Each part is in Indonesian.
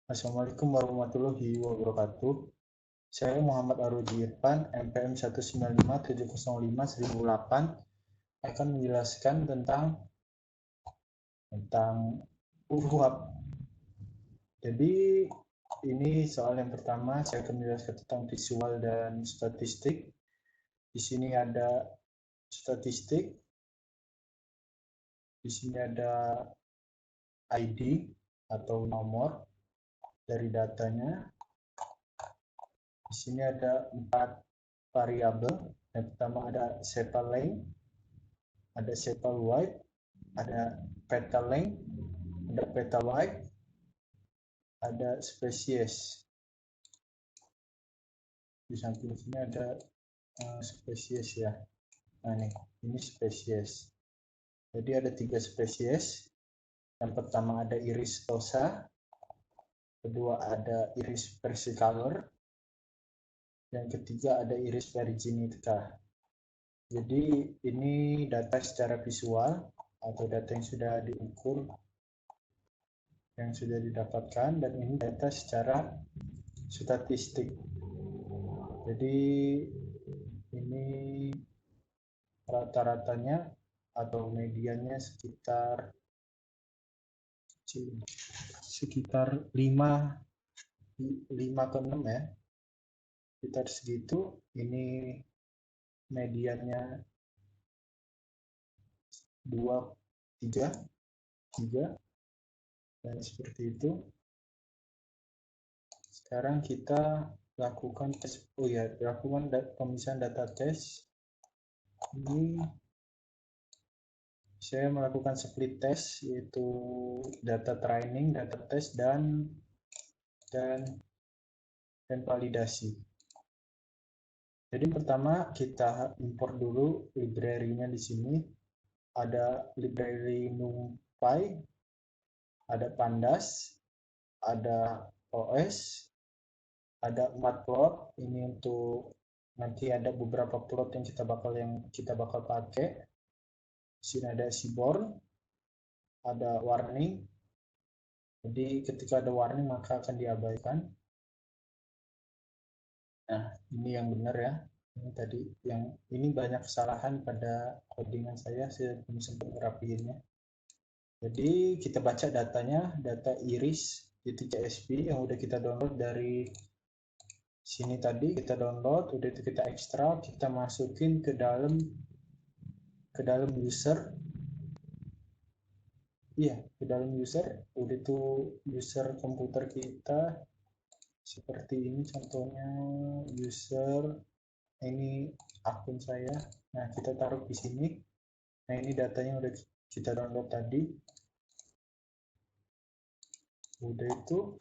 Assalamualaikum warahmatullahi wabarakatuh. Saya Muhammad Arudi Irfan, NPM 195705008 akan menjelaskan tentang uap. Jadi ini soal yang pertama, saya akan menjelaskan tentang visual dan statistik. Di sini ada statistik, di sini ada ID atau nomor dari datanya. Di sini ada 4 variabel. Yang pertama ada sepal length, ada sepal width, ada petal length, ada petal width, ada spesies. Di samping sini ada spesies ya. Nah ini spesies. Jadi ada 3 spesies. Yang pertama ada iris tosa, kedua ada iris versicolor, yang ketiga ada iris virginica. Jadi ini data secara visual atau data yang sudah diukur, yang sudah didapatkan, dan ini data secara statistik. Jadi ini rata-ratanya atau mediannya sekitar 5 ke 6 ya. Sekitar segitu. Ini mediannya 2, 3 dan seperti itu. Sekarang kita lakukan tes, lakukan pemisahan data tes. Ini saya melakukan split test, yaitu data training, data test, dan validasi. Jadi pertama kita import dulu library-nya. Di sini ada library NumPy, ada Pandas, ada OS, ada Matplot. Ini untuk nanti ada beberapa plot yang kita bakal pakai. Di sini ada Seaborn, ada warning. Jadi ketika ada warning maka akan diabaikan. Nah, ini yang benar ya. Ini tadi yang ini banyak kesalahan pada codingan saya belum sempat merapiinnya. Jadi kita baca datanya, data iris.csv yang udah kita download dari sini tadi. Kita download, udah itu kita ekstrak, kita masukin ke dalam user. Iya, ke dalam user. Udah itu user komputer kita seperti ini contohnya, user ini akun saya. Nah, kita taruh di sini. Nah, ini datanya udah kita download tadi. Udah itu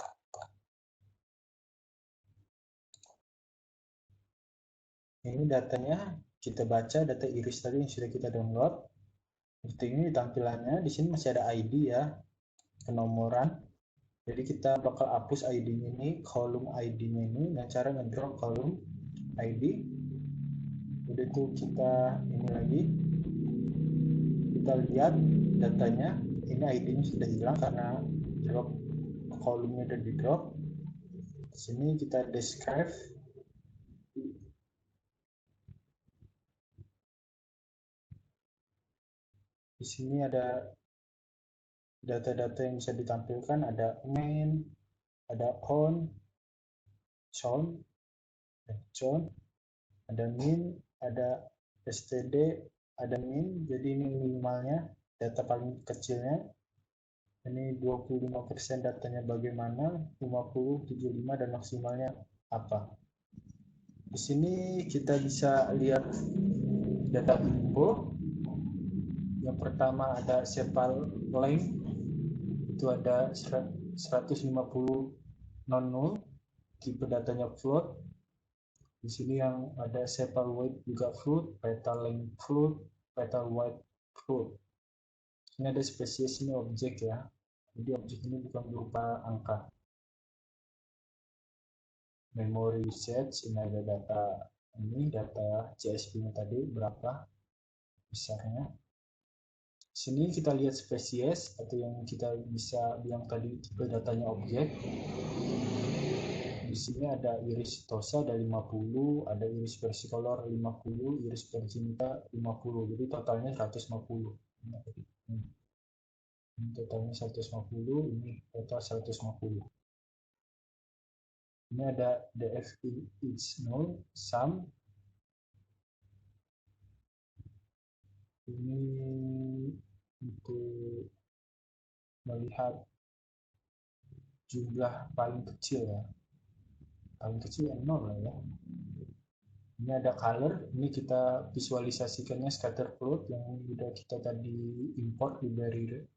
ini datanya kita baca, data iris tadi yang sudah kita download. Seperti ini tampilannya. Di sini masih ada ID ya, penomoran. Jadi kita bakal hapus ID-nya ini, kolom ID-nya ini, dengan cara ngedrop kolom ID. Udah itu kita ini lagi, kita lihat datanya. Ini ID-nya sudah hilang karena drop kolomnya udah di drop. Di sini kita describe. Di sini ada data-data yang bisa ditampilkan, ada main, ada on, John, ada min, ada std, ada min. Jadi ini minimalnya, data paling kecilnya. Ini 25% datanya bagaimana, 50, 75, dan maksimalnya apa. Di sini kita bisa lihat data info. Yang pertama ada sepal length, itu ada 150 non-null, tipe datanya float. Di sini yang ada sepal weight juga float, petal length float, petal width float. Ini ada spesies, ini objek ya. Jadi objek ini bukan berupa angka. Memory usage, ini ada data ini, data CSV-nya tadi berapa besarnya. Sini kita lihat spesies atau yang kita bisa bilang tadi tipe datanya objek. Di sini ada iris tosa ada 50, ada iris versicolor 50, iris virginita 50. Jadi totalnya 150. Ini totalnya 150, ini total 150. Ini ada df is null, sum. Ini untuk melihat jumlah paling kecil ya. Paling kecil yang 0 lah ya. Ini ada color, ini kita visualisasikannya scatter plot yang sudah kita tadi import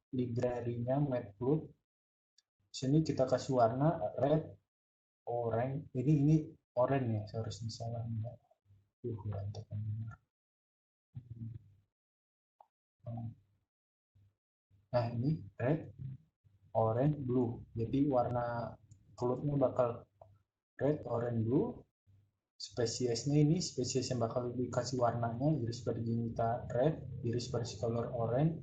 library-nya matplot. Sini kita kasih warna red, orange. Ini orange ya, seharusnya salah ya. Nah ini red, orange, blue. Jadi warna plotnya bakal red, orange, blue. Spesiesnya ini spesies yang bakal dikasih warnanya iris virginita red, iris versicolor orange,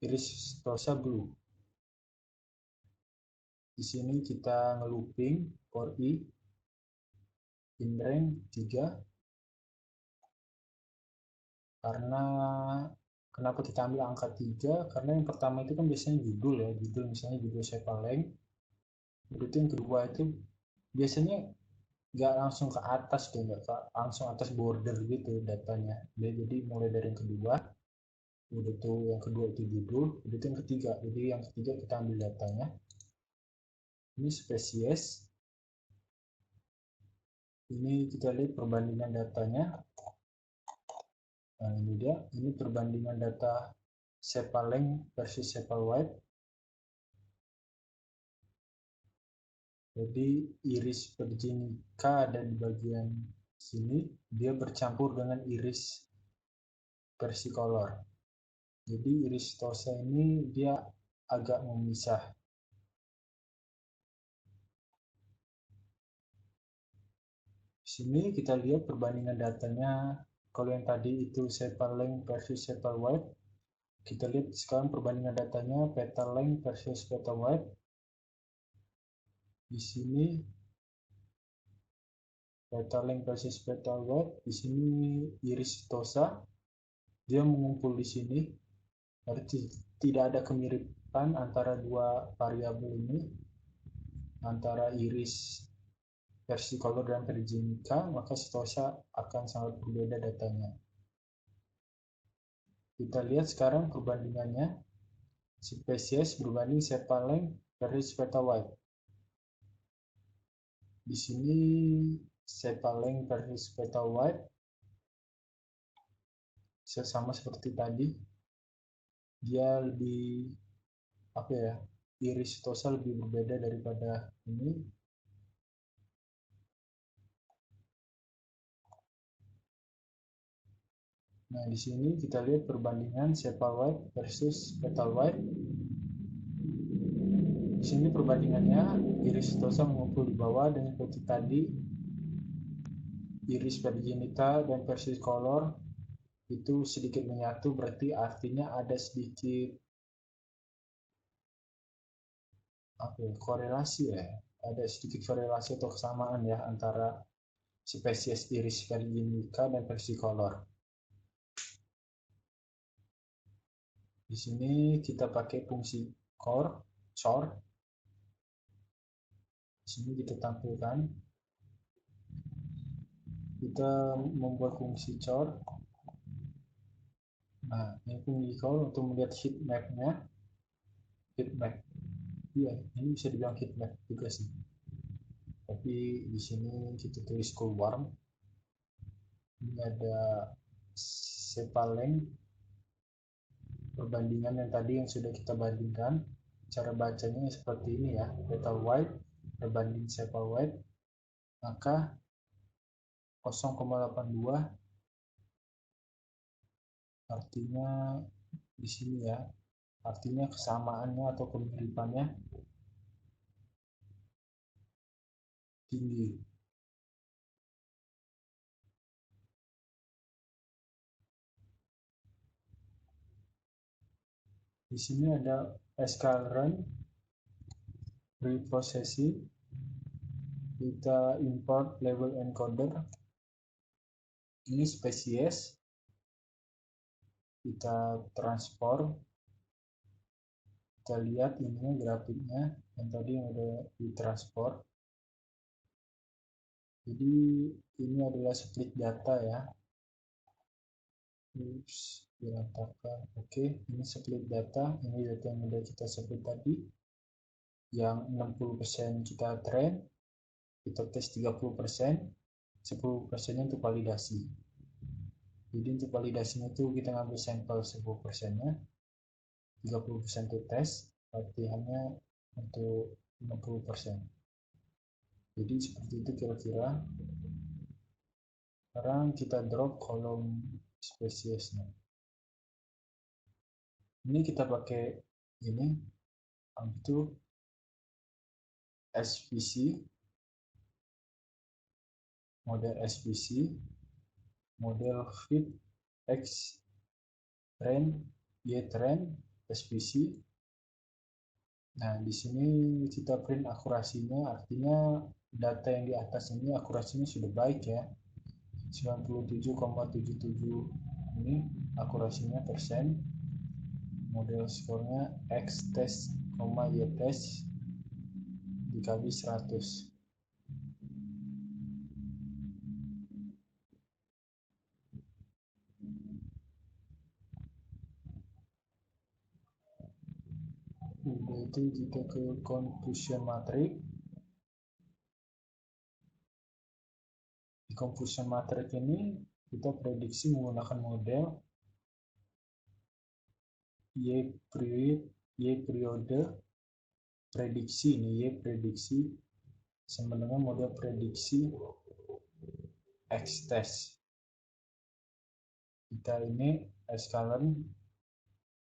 iris tosa blue. Di sini kita ngelooping for i in range 3 karena kenapa kita ambil angka 3? Karena yang pertama itu kan biasanya judul ya, judul misalnya judul Sepaleng. Itu yang kedua itu biasanya nggak langsung ke atas tuh, nggak langsung atas border gitu datanya. Jadi mulai dari yang kedua, udah tuh yang kedua itu judul, udah tuh yang ketiga. Jadi yang ketiga kita ambil datanya. Ini spesies. Ini kita lihat perbandingan datanya. Nah ini dia, ini perbandingan data Sepaleng versus Sepalwhite. Jadi iris virginica ada di bagian sini, dia bercampur dengan iris versicolor. Jadi iris tosa ini dia agak memisah. Di sini kita lihat perbandingan datanya. Kalau yang tadi itu sepal length versus sepal wide, kita lihat sekarang perbandingan datanya petal length versus petal wide. Di sini petal length versus petal wide. Di sini iris tosa dia mengumpul di sini. Berarti tidak ada kemiripan antara dua variabel ini, antara iris versicolor dan virginica, maka tosa akan sangat berbeda datanya. Kita lihat sekarang perbandingannya spesies berbanding sepal length versus petal wide. Di sini sepal length versus petal wide sama seperti tadi, dia lebih apa ya, iris tosa lebih berbeda daripada ini. Nah, di sini kita lihat perbandingan sepal wide versus petal wide. Di sini perbandingannya iris tosa mengumpul di bawah dan seperti tadi iris virginita dan versicolor itu sedikit menyatu, berarti artinya ada sedikit korelasi ya, ada sedikit korelasi atau kesamaan ya antara spesies iris virginica dan versicolor. Di sini kita pakai fungsi sort. Di sini kita tampilkan, kita membuat fungsi sort. Nah, ini fungsi sort untuk melihat heat map-nya. Heat map, iya, ini bisa dibilang heat map juga sih. Tapi di sini kita tulis coolworm. Ini ada sepal length, perbandingan yang tadi yang sudah kita bandingkan. Cara bacanya seperti ini ya, petal wide berbanding sepal wide, maka 0,82 artinya di sini ya, artinya kesamaannya atau kemiripannya tinggi. Di sini ada sklearn, reprocessing, kita import label encoder, ini spesies, kita transport, kita lihat ini grafiknya yang tadi udah ditransport. Jadi ini adalah split data ya. Diratakan. Oke, ini split data. Ini data yang udah kita sebut tadi. Yang 60% kita train, kita tes 30%, 10% untuk validasi. Jadi untuk validasinya itu kita ngambil sampel 10%-nya, 30% untuk tes, latihannya untuk 60%. Jadi seperti itu kira-kira. Sekarang kita drop kolom spesiesnya. Ini kita pakai ini, itu SVC, model SVC, model fit X trend, Y trend, SVC. Nah, di sini kita print akurasinya, artinya data yang di atas ini akurasinya sudah baik ya. 97,77 ini akurasinya persen. Model skornya X test, Y test dikali 100. Udah itu kita ke confusion matrix. Di confusion matrix ini kita prediksi menggunakan model Y periode prediksi. Ini Y prediksi sama dengan model prediksi X test. Kita ini sklearn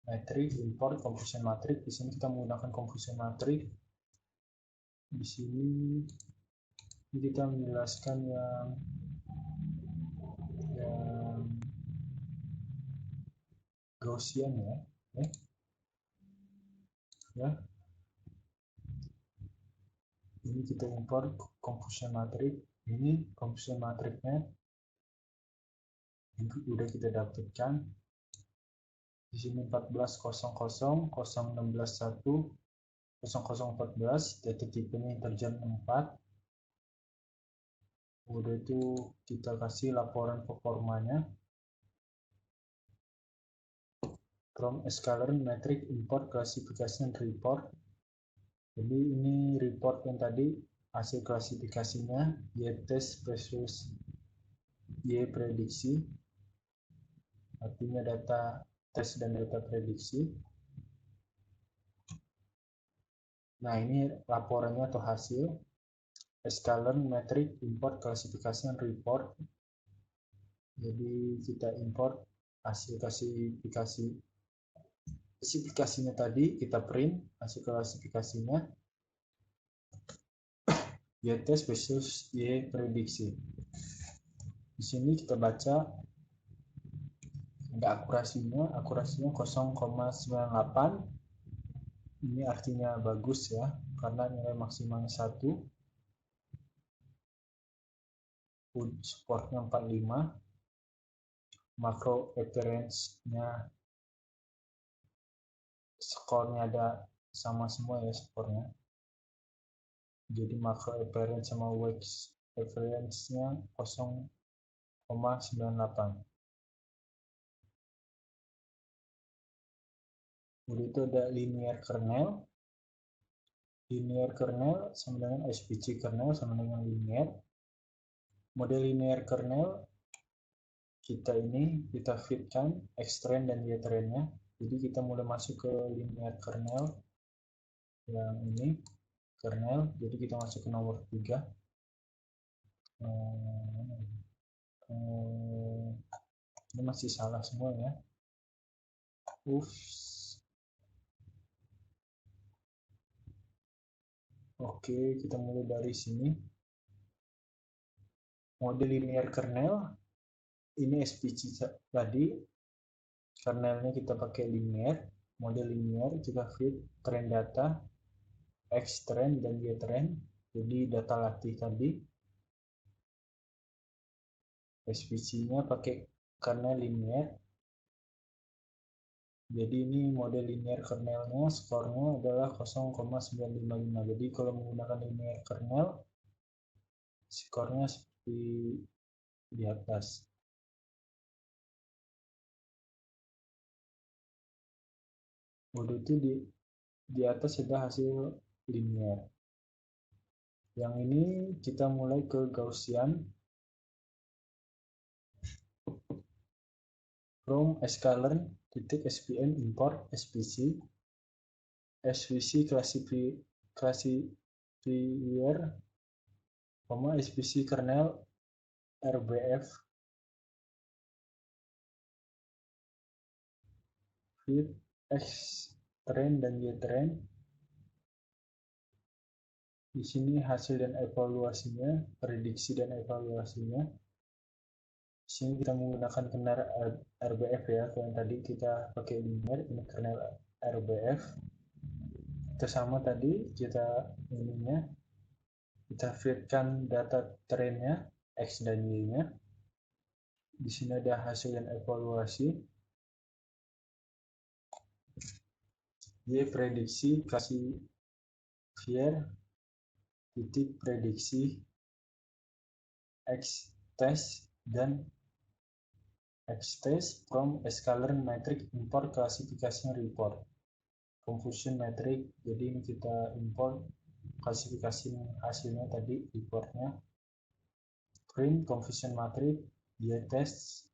matrix, import confusion matrix. Di sini kita menggunakan confusion matrix. Di sini kita menjelaskan yang Gaussian ya. Ya. Ini kita import confusion matrix. Ini confusion matrixnya udah kita dapatkan. Di sini 14.00, 016.1, 0014, data tipenya integer 4. Udah itu kita kasih laporan performanya. From sklearn matrix import klasifikasi and report. Jadi ini report yang tadi hasil klasifikasinya Y test versus Y prediksi. Artinya data tes dan data prediksi. Nah, ini laporannya atau hasil sklearn matrix import klasifikasi and report. Jadi kita import hasil klasifikasinya tadi, kita print hasil klasifikasinya Y test versus Y prediksi. Di sini kita baca ada akurasinya 0,98. Ini artinya bagus ya, karena nilai maksimalnya 1. Supportnya 45. Makro reference-nya skornya ada sama semua ya skornya. Jadi makro reference sama wax reference-nya 0,98. Kemudian itu ada linear kernel. Linear kernel sama dengan SVC kernel sama dengan linear. Model linear kernel kita fitkan X trend dan Y trend-nya. Jadi kita mulai masuk ke linear kernel yang ini kernel. Jadi kita masuk ke nomor 3. Ini masih salah semua ya. Oke, kita mulai dari sini. Model linear kernel ini SVC tadi, kernelnya kita pakai linear. model linear, kita feed train data X train dan Y train. Jadi data latih tadi SVC-nya pakai kernel linear. Jadi ini model linear kernelnya, skornya adalah 0,955. Jadi kalau menggunakan linear kernel, skornya seperti di atas. Mode itu di atas ada hasil linear. Yang ini kita mulai ke Gaussian. From sklearn .spn import SVC. SVC classifier, SVC kernel RBF feed X train dan Y train. Di sini hasil dan evaluasinya, prediksi dan evaluasinya. Di sini kita menggunakan kernel RBF ya, yang tadi kita pakai linear, ini kernel RBF. Itu sama tadi, kita ininya, kita feedkan data trainnya X dan Y-nya. Di sini ada hasil dan evaluasi. Y prediksi classifier titik prediksi X test dan X test from sklearn metric import classification report confusion metric. Jadi ini kita import klasifikasi hasilnya tadi, reportnya. Print confusion matrix Y test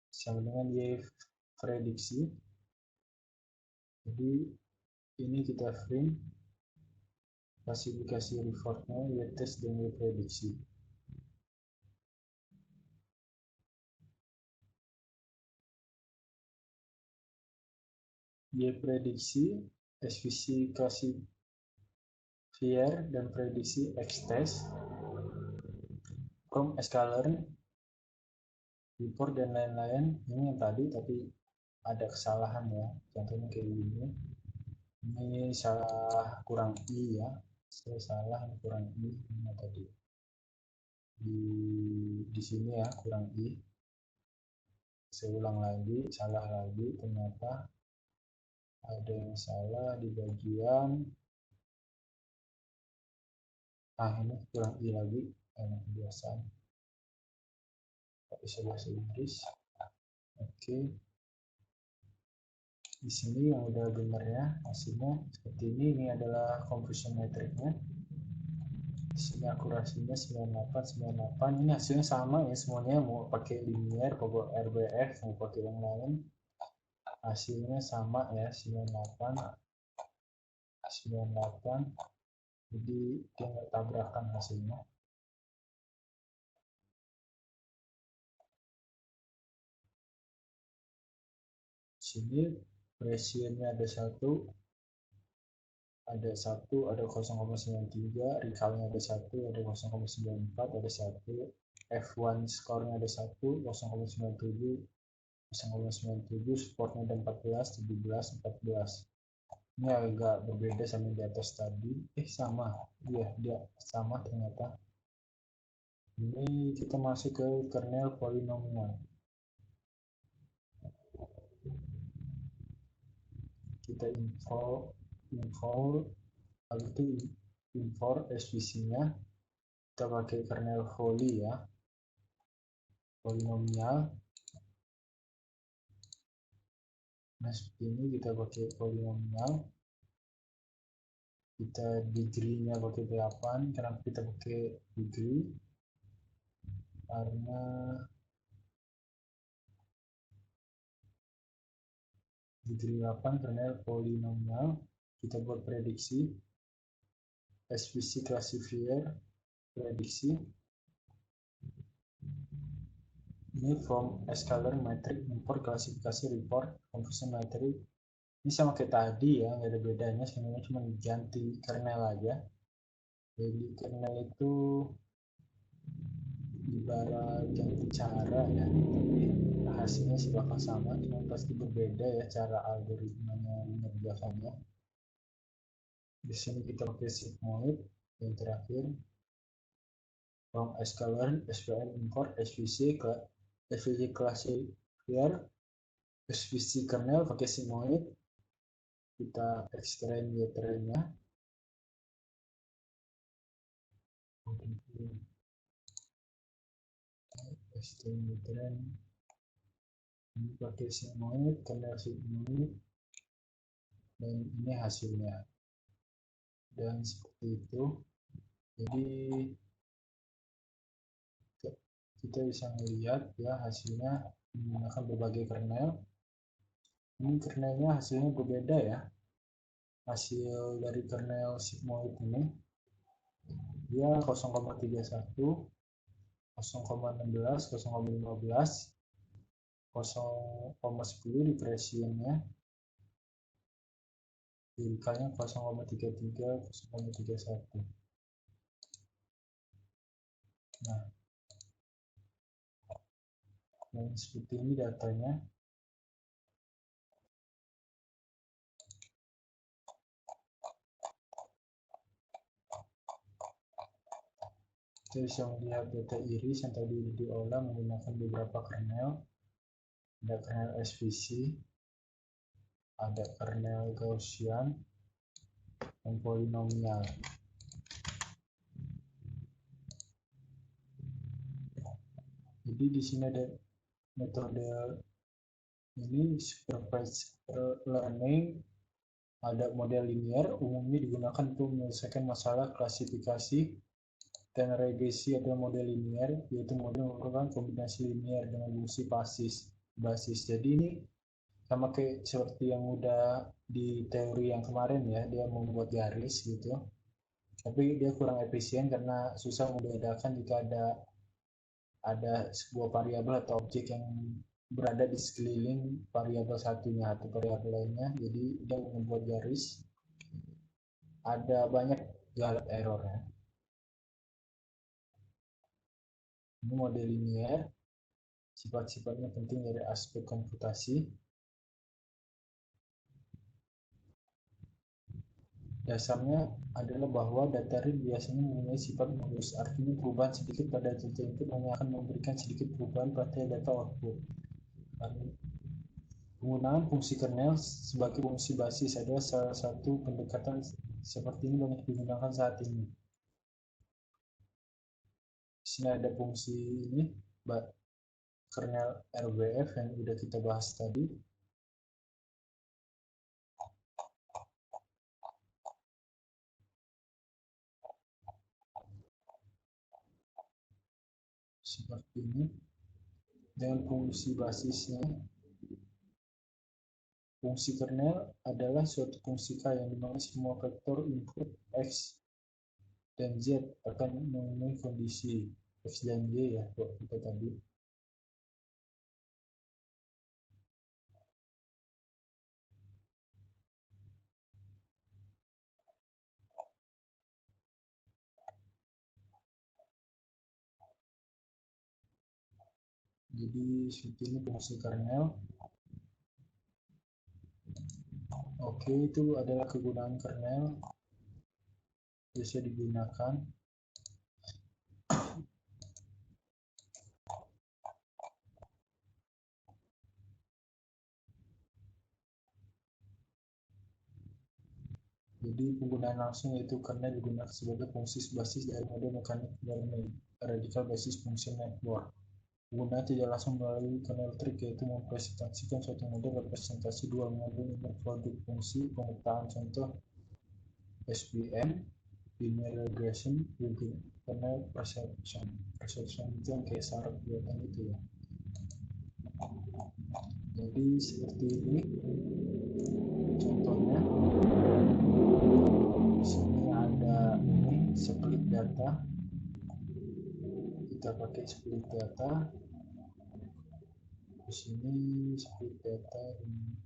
sama dengan Y prediksi. Jadi ini kita print klasifikasi reportnya Y test dan Y prediksi. Y prediksi, SVC classifier dan prediksi X test from sklearn report dan lain-lain. Ini yang tadi tapi ada kesalahan ya, contohnya kayak gini. Ini salah kurang I ya, saya salah kurang I ini tadi di sini ya, kurang I. Saya ulang lagi, salah lagi, ternyata ada yang salah di bagian ini kurang I lagi, kebiasaan bisa bahasa Inggris. Oke. Di sini yang udah benar ya, hasilnya seperti ini. Ini adalah confusion metricnya. Di sini akurasinya 9898. Ini hasilnya sama ya semuanya, mau pakai linear, pokok RBF, mau pakai yang lain. Hasilnya sama ya, 98. Jadi dia nggak tabrakan hasilnya. Di sini presiennya ada 1, ada 0,93, recallnya ada 1, ada 0,94, ada 1, F1 skornya ada 1, 0,97, 0,97, supportnya ada 14, 17, 14. Ini agak berbeda sama di atas tadi. Sama. Iya, dia sama ternyata. Ini kita masuk ke kernel polinomial. Kita import SVC-nya. Kita pakai kernel volley ya. Polinomial. Nah, seperti ini kita pakai polinomial. Kita degree-nya pakai 8. Kenapa kita pakai degree? Karena degree 8 kernel polinomial. Kita buat prediksi SVC classifier prediksi. Ini from sklearn metric import klasifikasi report confusion metric. Ini sama kayak tadi ya, nggak ada bedanya, sebenarnya cuma ganti kernel aja. Jadi kernel itu ibarat yang bicara ya, tapi hasilnya sih bakal sama, cuma pasti berbeda ya cara algoritmanya mengerjakannya. Di sini kita pakai sigmoid yang terakhir, from sklearn, SVM import, SVC ke SVC classifier, SVC kernel pakai sigmoid, kita extend trendnya. Extend trend ini pakai sigmoid, kernel sigmoid, dan ini hasilnya. Dan seperti itu, jadi kita bisa melihat ya hasilnya menggunakan berbagai kernel. Ini kernelnya hasilnya berbeda ya. Hasil dari kernel sigmoid ini dia 0,31, 0,16, 0,15, 0,10 depresiannya, lirikanya 0,33, 0,31. Nah, dan seperti ini datanya. Kita bisa melihat data iris yang tadi diolah menggunakan beberapa kernel. Ada kernel SVC, ada kernel Gaussian, dan polinomial. Jadi di sini ada metode ini supervised learning, ada model linear, umumnya digunakan untuk menyelesaikan masalah klasifikasi dan regresi atau model linear, yaitu model merupakan kombinasi linear dengan fungsi basis. Jadi ini sama kayak seperti yang udah di teori yang kemarin ya, dia membuat garis gitu. Tapi dia kurang efisien karena susah membedakan jika ada sebuah variabel atau objek yang berada di sekeliling variabel satunya atau variabel lainnya. Jadi dia membuat garis, ada banyak galak errornya. Ini model linear, sifat-sifatnya penting dari aspek komputasi. Dasarnya adalah bahwa data real biasanya mempunyai sifat mulus, artinya perubahan sedikit pada data input hanya akan memberikan sedikit perubahan pada data output. Penggunaan fungsi kernel sebagai fungsi basis adalah salah satu pendekatan seperti ini banyak digunakan saat ini. Di sini ada fungsi ini, kernel RBF yang sudah kita bahas tadi. Seperti ini. Dengan fungsi basisnya, fungsi kernel adalah suatu fungsi K yang dimana semua vektor input X dan Z akan memenuhi kondisi X dan Y ya, kita tadi. Jadi seperti ini fungsi kernel. Oke, itu adalah kegunaan kernel bisa digunakan. Jadi penggunaan langsung yaitu kernel digunakan sebagai fungsi basis dari model mekanik learning radical basis function network. Penggunaan tidak langsung melalui kernel trik, yaitu mempresentasikan suatu model representasi dua model input produk fungsi pemetaan, contoh SVM, linear regression, kernel perception itu yang kayak syarat buatan itu ya. Jadi seperti ini contohnya. Di sini ada ini split data, kita pakai split data. Di sini split data ini.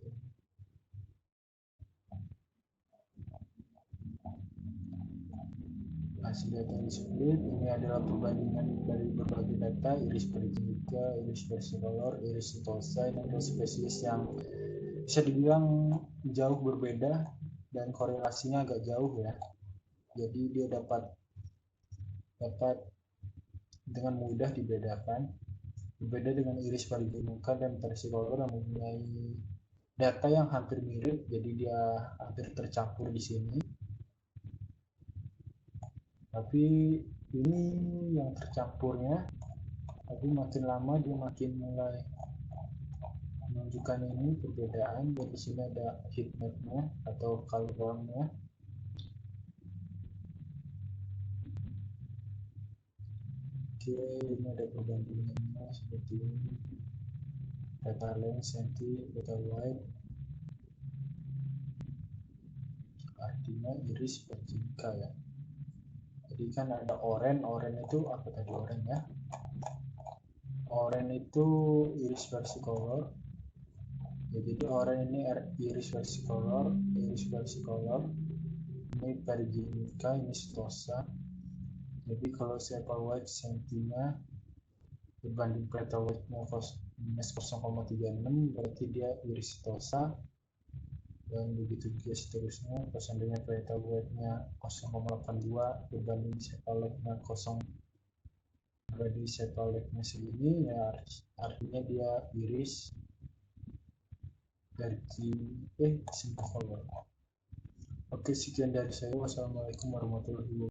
hasil data yang split. Ini adalah perbandingan dari berbagai data, iris periginika, iris versicolor, iris setosa, dan dua spesies yang bisa dibilang jauh berbeda dan korelasinya agak jauh ya. Jadi dia dapat dengan mudah dibedakan. Berbeda dengan iris periginika dan versicolor yang mempunyai data yang hampir mirip, jadi dia hampir tercampur di sini. Tapi ini yang tercampurnya, tapi makin lama dia makin mulai menunjukkan ini perbedaan. Dan di sini ada heat map-nya atau color warm-nya. Oke, ini ada perbandingannya seperti ini. Data length, senti, data wide. Artinya iris periginika ya. Jadi kan ada oranye itu apa tadi oranye ya? Oranye itu iris versicolor. Ya, jadi oranye ini iris versicolor, ini periginika, ini setosa. Jadi kalau sepal white sentinya berbanding pleta white-nya minus 0,36, berarti dia iris setosa. Dan begitu juga seterusnya. Kalau seandainya pleta white-nya 0,82 berbanding sepal white-nya 0, berarti sepal white-nya segini ya, artinya dia iris dari simple color. Oke, sekian dari saya. Wassalamualaikum warahmatullahi wabarakatuh.